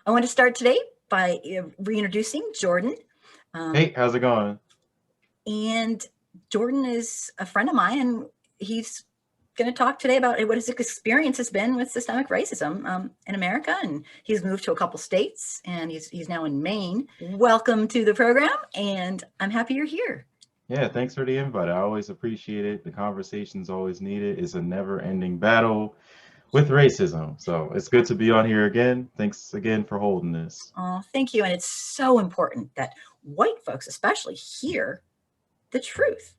I want to start today by reintroducing Jordan. Hey, how's it going? And Jordan is a friend of mine, and he's going to talk today about what his experience has been with systemic racism in America. And he's moved to a couple states, and he's now in Maine. Welcome to the program, and I'm happy you're here. Yeah, thanks for the invite. I always appreciate it. The conversation's always needed. It's a never-ending battle with racism. So it's good to be on here again. Thanks again for holding this. Oh, thank you. And it's so important that white folks especially hear the truth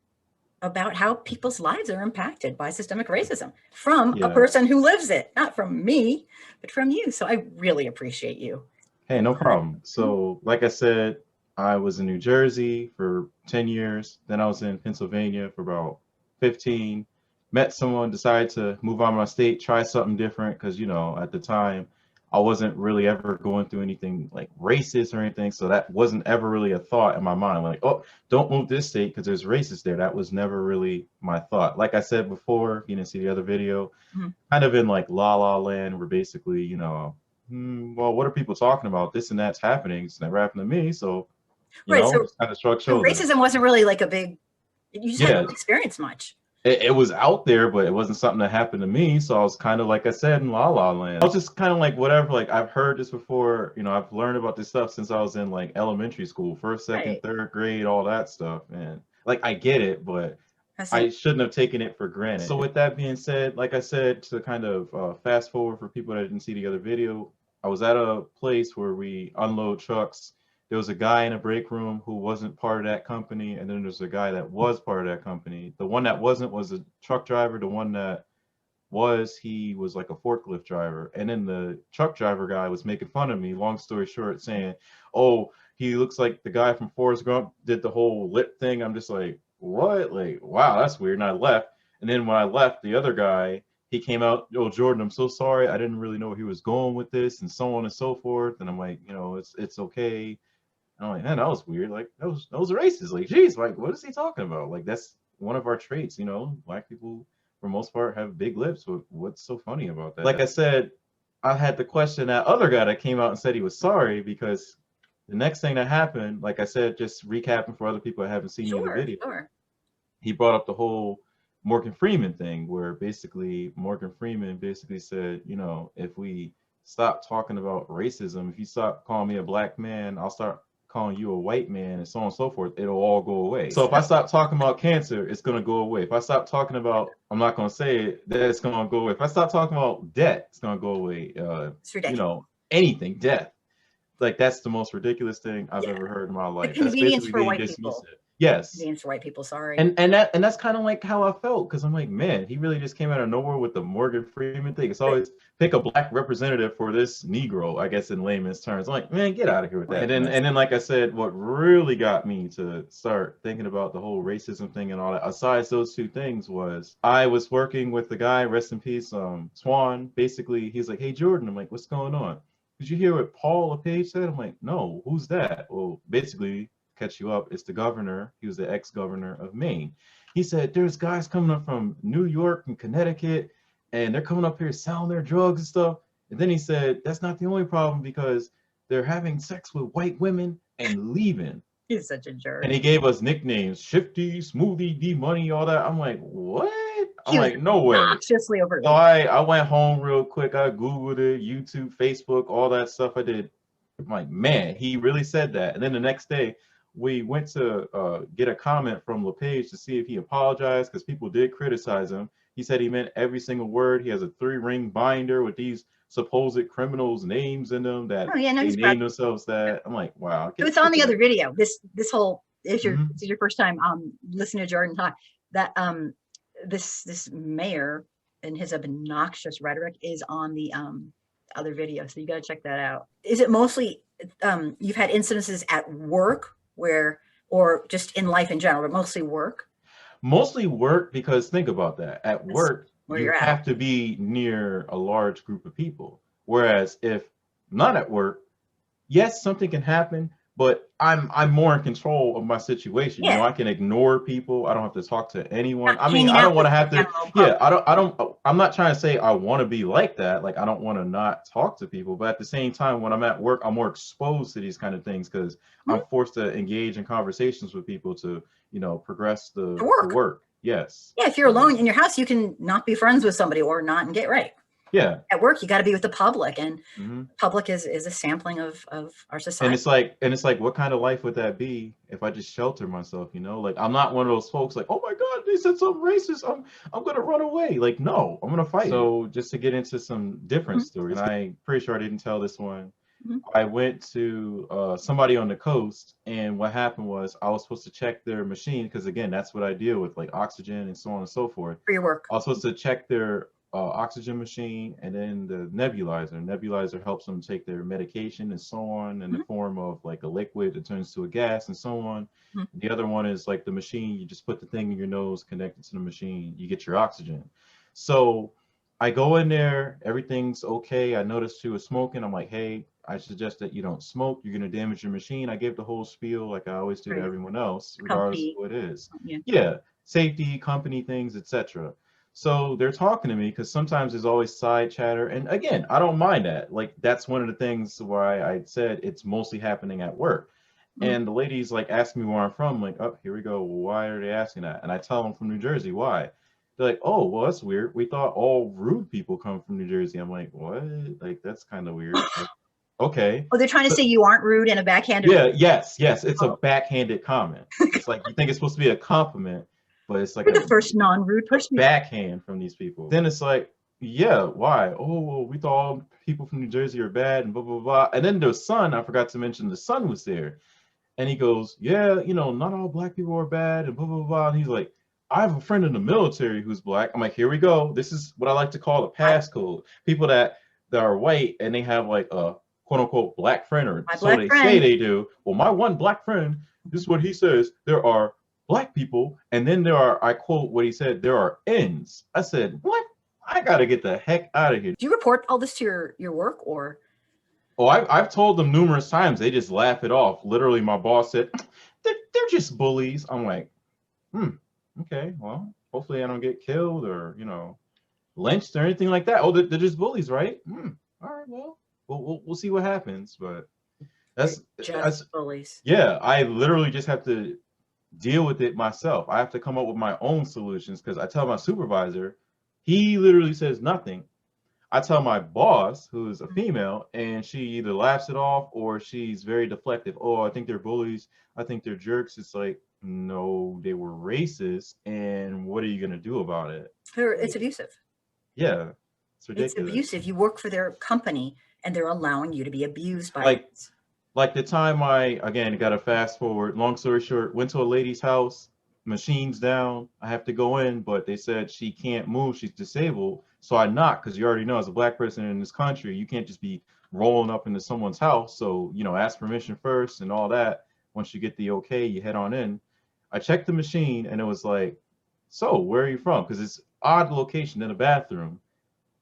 about how people's lives are impacted by systemic racism from a Yeah. person who lives it, not from me, but from you. So I really appreciate you. Hey, no problem. So, like I said, I was in New Jersey for 10 years. Then I was in Pennsylvania for about 15. Met someone, decided to move out of my state, try something different because, at the time, I wasn't really ever going through anything like racist or anything. So that wasn't ever really a thought in my mind. Like, oh, don't move this state because there's racists there. That was never really my thought. Like I said before, you didn't see the other video, kind of in like La La Land, where basically, well, what are people talking about? This and that's happening. It's never happened to me. So, Right. So just kind of shrug shoulders. racism wasn't really like a big, you just Yeah, hadn't experienced much. it was out there, but it wasn't something that happened to me. So I was kind of like I said in La La Land. I was just kind of like whatever. Like I've heard this before. I've learned about this stuff since I was in like elementary school, first, second, Right. third grade, all that stuff. And like I get it, but That's I it. shouldn't have taken it for granted. So with that being said, like I said, to kind of fast forward for people that didn't see the other video, I was at a place where we unload trucks. There was a guy in a break room who wasn't part of that company, and then there's a guy that was part of that company. The one that wasn't was a truck driver. The one that was, he was like a forklift driver. And then the truck driver guy was making fun of me, long story short, saying, oh, he looks like the guy from Forrest Gump did the whole lip thing. I'm just like, what? Like, wow, that's weird. And I left. And then when I left, the other guy, he came out, oh, Jordan, I'm so sorry. I didn't really know where he was going with this, and so on and so forth. And I'm like, it's okay. And I'm like, man, that was weird. Like, that was racist. Like, geez, like, what is he talking about? Like, that's one of our traits, Black people for most part have big lips. What's so funny about that? Like I said, I had to question that other guy that came out and said he was sorry, because the next thing that happened, like I said, just recapping for other people that haven't seen the other video, he brought up the whole Morgan Freeman thing, where basically Morgan Freeman basically said, if we stop talking about racism, if you stop calling me a black man, I'll start calling you a white man, and so on and so forth, it'll all go away. So if I stop talking about cancer, it's going to go away. If I stop talking about, I'm not going to say it, that's going to go away. If I stop talking about debt, it's going to go away. It's ridiculous. Anything, death. Like, that's the most ridiculous thing I've ever heard in my life. The convenience for white people. Yes. Convenience for white people, sorry. And that's kind of like how I felt, because I'm like, man, he really just came out of nowhere with the Morgan Freeman thing. It's always pick a black representative for this Negro, I guess, in layman's terms. I'm like, man, get out of here with that. And then, like I said, what really got me to start thinking about the whole racism thing and all that, aside those two things, was I was working with the guy, rest in peace, Swan. Basically, he's like, hey, Jordan. I'm like, what's going on? Did you hear what Paul LePage said? I'm like, no, who's that? Well, basically, catch you up, it's the governor. He was the ex-governor of Maine. He said there's guys coming up from New York and Connecticut, and they're coming up here selling their drugs and stuff. And then he said that's not the only problem, because they're having sex with white women and leaving. He's such a jerk. And he gave us nicknames: Shifty, Smoothie, D Money, all that. I'm like, what? I'm like, no way. Obnoxiously over. So I went home real quick. I Googled it, YouTube, Facebook, all that stuff I did. I'm like, man, he really said that. And then the next day, we went to get a comment from LePage to see if he apologized, because people did criticize him. He said he meant every single word. He has a 3-ring binder with these supposed criminals' names in them that they named themselves that. I'm like, wow. So it's on the other video. This whole, if you're this is your first time listening to Jordan talk, that this mayor and his obnoxious rhetoric is on the other video. So you got to check that out. Is it mostly you've had incidences at work or just in life in general, but mostly work? Mostly work, because think about that. At work, you have to be near a large group of people. Whereas if not at work, yes, something can happen, but I'm more in control of my situation. You know, Yeah. I can ignore people. I don't have to talk to anyone. Not I mean, hanging I out don't want with to the have to, general yeah, public. I'm not trying to say I want to be like that. Like, I don't want to not talk to people, but at the same time, when I'm at work, I'm more exposed to these kind of things because I'm Mhm. forced to engage in conversations with people to, you know, progress To the work. work. Yes. Yeah, if you're So, alone in your house, you can not be friends with somebody or not and get right. yeah. At work, you got to be with the public, and Hmm. public is a sampling of our And society. it's like, what kind of life would that be if I just shelter myself, you know? Like, I'm not one of those folks like, oh my God, they said something racist. I'm gonna run away. Like, no, I'm gonna fight. So just to get into some different Mhm. stories, and I'm pretty sure I didn't tell this one. Mhm. I went to somebody on the coast, and what happened was I was supposed to check their machine because again, that's what I deal with, like oxygen and so on and so forth. For your work. I was supposed to check their oxygen machine and then the nebulizer. Nebulizer helps them take their medication and so on in the Mhm. form of like a liquid that turns to a gas and so on. Mhm. The other one is like the machine. You just put the thing in your nose, connect it to the machine, you get your oxygen. So I go in there, everything's okay. I noticed she was smoking. I'm like, hey, I suggest that you don't smoke. You're gonna damage your machine. I gave the whole spiel like I always do to Right. everyone else, regardless of Company. who it is. Yeah. Yeah, safety, company things, etc. So they're talking to me because sometimes there's always side chatter. And again, I don't mind that. Like, that's one of the things why I said it's mostly happening at work. Mhm. And the ladies like ask me where I'm from. I'm like, oh, here we go. Why are they asking that? And I tell them from New Jersey. Why? They're like, oh, well, that's weird. We thought all rude people come from New Jersey. I'm like, what? Like, that's kind of weird. Like, okay. Oh, they're trying to So, say you aren't rude in a backhanded way. yeah, yes. It's a Oh, backhanded comment. It's like you think it's supposed to be a compliment, but it's like you're the first non-rude a person. backhand from these people. Then it's like, yeah, why? Oh, well, we thought all people from New Jersey are bad and blah blah blah. And then the son, I forgot to mention, the son was there, and he goes, yeah, you know, not all black people are bad and blah blah blah. And he's like, I have a friend in the military who's black. I'm like, here we go. This is what I like to call a passcode. People that are white and they have like a quote unquote black friend, or My so black they say friend. they do. Well, my one black friend, this is what he says. There are black people, and then there are, I quote what he said, there are ends. I said, what? I gotta get the heck out of here. Do you report all this to your work or? Oh, I've told them numerous times. They just laugh it off. Literally, my boss said, they're just bullies. I'm like, okay, well, hopefully I don't get killed or, you know, lynched or anything like that. Oh, they're just bullies, right? All right, well, we'll see what happens. But that's Just bullies. yeah, I literally just have to deal with it myself. I have to come up with my own solutions because I tell my supervisor, he literally says nothing. I tell my boss, who's a female, and she either laughs it off or she's very deflective. Oh, I think they're bullies. I think they're jerks. It's like, no, they were racist. And what are you going to do about it? It's abusive. Yeah, it's ridiculous. It's abusive. You work for their company and they're allowing you to be abused by like the time I, again, got to fast forward, long story short, went to a lady's house, machines down. I have to go in, but they said she can't move. She's disabled. So I knocked because you already know, as a black person in this country, you can't just be rolling up into someone's house. So, you know, ask permission first and all that. Once you get the okay, you head on in. I checked the machine and it was like, so where are you from? Because it's odd location in a bathroom.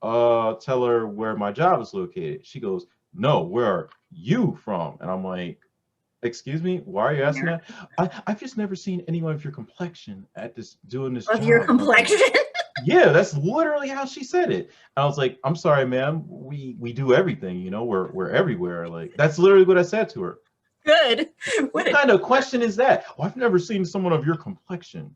Tell her where my job is located. She goes, no, where are you from? And I'm like, excuse me, why are you asking that? I've just never seen anyone of your complexion at this doing this of job. your complexion. Yeah, that's literally how she said it. I was like, I'm sorry, ma'am. We do everything, you know, we're everywhere. Like, that's literally what I said to her. Good. What kind of question is that? Oh, I've never seen someone of your complexion.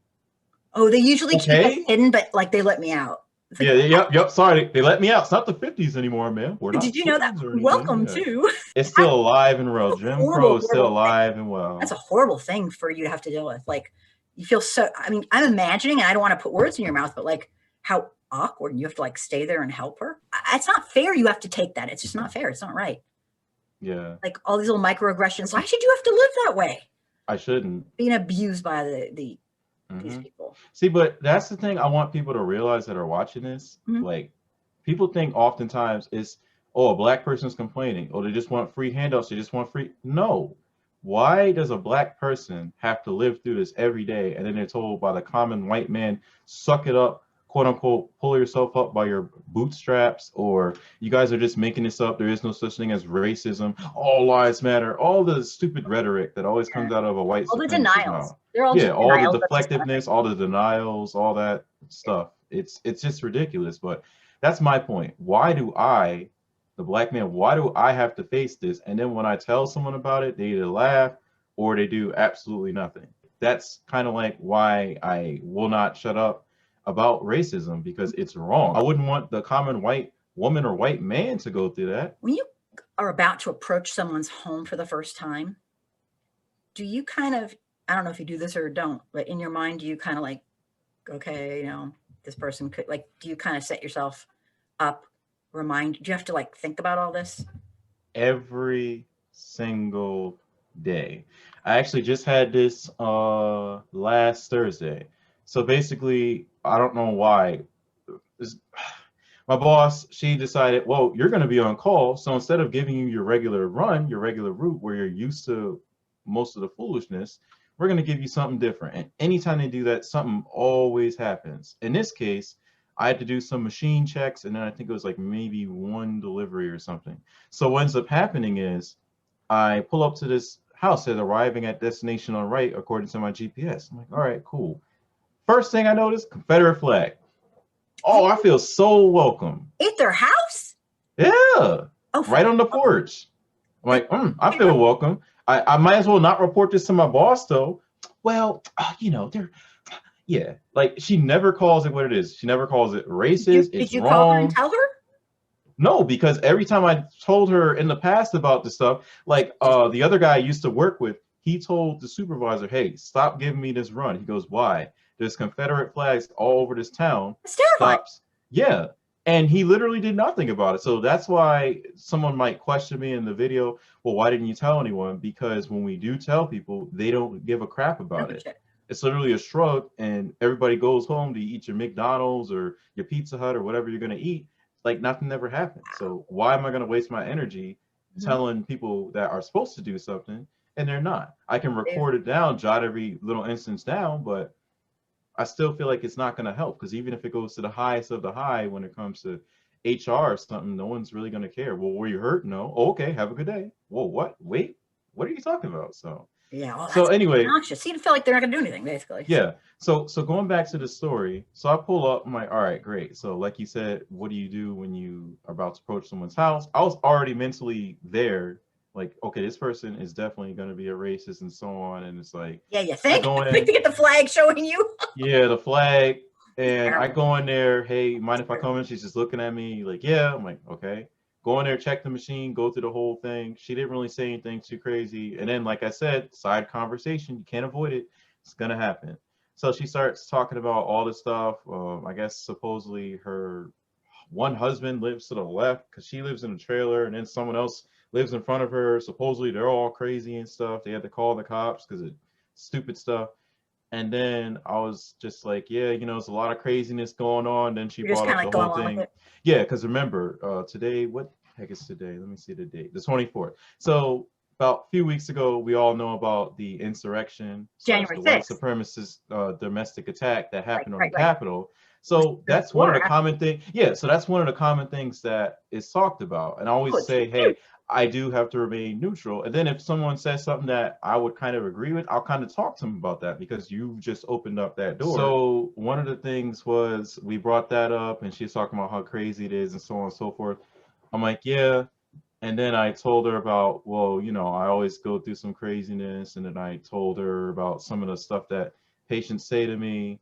Oh, they usually keep us hidden, but like they let me out. Like, yeah, yep. Sorry, they let me out. It's not the 50s anymore, man. We're not. Did you know that? Welcome to. It's still alive and well. Jim Crow is still alive and well. That's a horrible thing for you to have to deal with. Like, you feel so. I mean, I'm imagining, and I don't want to put words in your mouth, but like how awkward, and you have to like stay there and help her. It's not fair. You have to take that. It's just not fair. It's not right. Yeah. Like all these little microaggressions. Why should you have to live that way? I shouldn't. Being abused by these people. See, but that's the thing I want people to realize that are watching this. Like, people think oftentimes it's, oh, a black person's complaining, or they just want free handouts, they just want free. No. Why does a black person have to live through this every day, and then they're told by the common white man, suck it up, quote unquote pull yourself up by your bootstraps, or you guys are just making this up. There is no such thing as racism. All lives matter. All the stupid rhetoric that always comes out of a white all the supremacist denials. mouth. They're all Yeah, just all the denials of deflectiveness, systemic. all the denials, all that stuff. It's just ridiculous. But that's my point. Why do I, the black man, why do I have to face this? And then when I tell someone about it, they either laugh or they do absolutely nothing. That's kind of like why I will not shut up about racism, because it's wrong. I wouldn't want the common white woman or white man to go through that. When you are about to approach someone's home for the first time, do you kind of, I don't know if you do this or don't, but in your mind, do you kind of like, okay, you know, this person could, like, do you kind of set yourself up, do you have to like think about all this? Every single day. I actually just had this last Thursday. So basically, I don't know why. My boss, she decided, well, you're going to be on call. So instead of giving you your regular run, your regular route where you're used to most of the foolishness, we're going to give you something different. And anytime they do that, something always happens. In this case, I had to do some machine checks, and then I think it was like maybe one delivery or something. So what ends up happening is I pull up to this house, says arriving at destination on right according to my GPS. I'm like, all right, cool. First thing I notice, Confederate flag. Oh, I feel so welcome. At their house? Yeah. Oh, right on the porch. I'm like, I feel welcome. I might as well not report this to my boss, though. Well, you know, yeah. Like, she never calls it what it is. She never calls it racist. Did you call her and tell her? No, because every time I told her in the past about this stuff, like the other guy I used to work with, he told the supervisor, hey, stop giving me this run. He goes, why? There's Confederate flags all over this town. It's terrifying. Stops. Yeah. And he literally did nothing about it. So that's why someone might question me in the video, well, why didn't you tell anyone? Because when we do tell people, they don't give a crap about it. It's literally a shrug, and everybody goes home to eat your McDonald's or your Pizza Hut or whatever you're going to eat. Like nothing ever happened. So why am I going to waste my energy telling people that are supposed to do something and they're not? I can record it down, jot every little instance down, but I still feel like it's not going to help, because even if it goes to the highest of the high when it comes to HR or something, no one's really going to care. Well, were you hurt? No. Oh, okay. Have a good day. Whoa, what? Wait, what are you talking about? So yeah. Well, so anyway, obnoxious. You feel like they're not going to do anything, basically. Yeah. So going back to the story, so I pull up, I'm like, all right, great. So like you said, what do you do when you are about to approach someone's house? I was already mentally there, like, okay, this person is definitely going to be a racist and so on. And it's like, yeah, you think? I think to get the flag showing you. Yeah, the flag. And I go in there, hey, mind if I come in? She's just looking at me like, yeah. I'm like, okay. Go in there, check the machine, go through the whole thing. She didn't really say anything too crazy. And then, like I said, side conversation, you can't avoid it. It's going to happen. So she starts talking about all this stuff. I guess supposedly her one husband lives to the left because she lives in a trailer, and then someone else lives in front of her. Supposedly they're all crazy and stuff. They had to call the cops because of stupid stuff. And then I was just like, yeah, you know, there's a lot of craziness going on. Then she brought up the whole thing. Yeah, because remember, today, what the heck is today? Let me see the date, the 24th. So about a few weeks ago, we all know about the insurrection, January 6th. The white supremacist domestic attack that happened on the Capitol. So that's one of the common things. Yeah, so that's one of the common things that is talked about. And I always say, hey, I do have to remain neutral. And then if someone says something that I would kind of agree with, I'll kind of talk to them about that, because you just opened up that door. So one of the things was we brought that up, and she's talking about how crazy it is and so on and so forth. I'm like, yeah. And then I told her about, well, you know, I always go through some craziness. And then I told her about some of the stuff that patients say to me.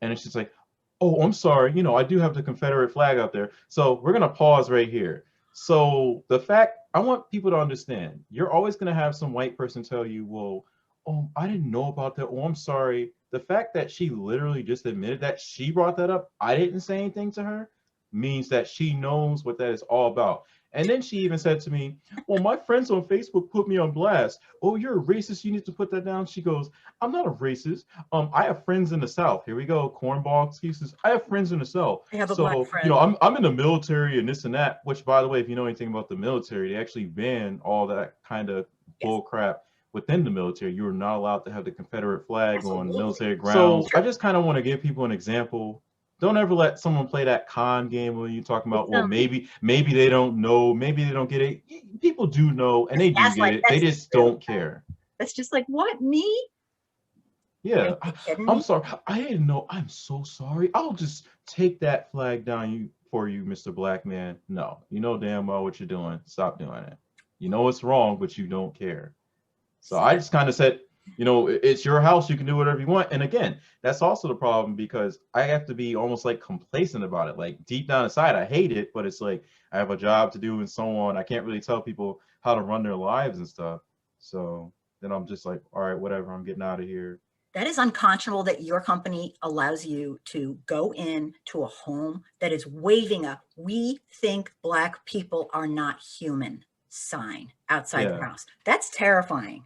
And it's just like, oh, I'm sorry. You know, I do have the Confederate flag out there. So we're going to pause right here. So the fact, I want people to understand, you're always going to have some white person tell you, well, oh, I didn't know about that. Oh, I'm sorry. The fact that she literally just admitted that she brought that up, I didn't say anything to her, means that she knows what that is all about. And then she even said to me, well, my friends on Facebook put me on blast. Oh, you're a racist. You need to put that down. She goes, I'm not a racist. I have friends in the South. Here we go. Cornball excuses. I have friends in the South. I have a black friend. You know, I'm in the military and this and that, which, by the way, if you know anything about the military, they actually ban all that kind of bull crap within the military. You are not allowed to have the Confederate flag on military grounds. So I just kind of want to give people an example don't ever let someone play that con game when you talking about, well, maybe they don't know, maybe they don't get it. People do know, and they do get it. They just don't care. That's just like, what, me? Yeah, I'm sorry. I didn't know. I'm so sorry. I'll just take that flag down for you, Mr. Black Man. No, you know damn well what you're doing. Stop doing it. You know it's wrong, but you don't care. So I just kind of said, you know, it's your house. You can do whatever you want. And again, that's also the problem, because I have to be almost like complacent about it. Like deep down inside, I hate it, but it's like I have a job to do and so on. I can't really tell people how to run their lives and stuff. So then I'm just like, all right, whatever. I'm getting out of here. That is unconscionable that your company allows you to go in to a home that is waving a "We think Black people are not human" sign outside the house. That's terrifying.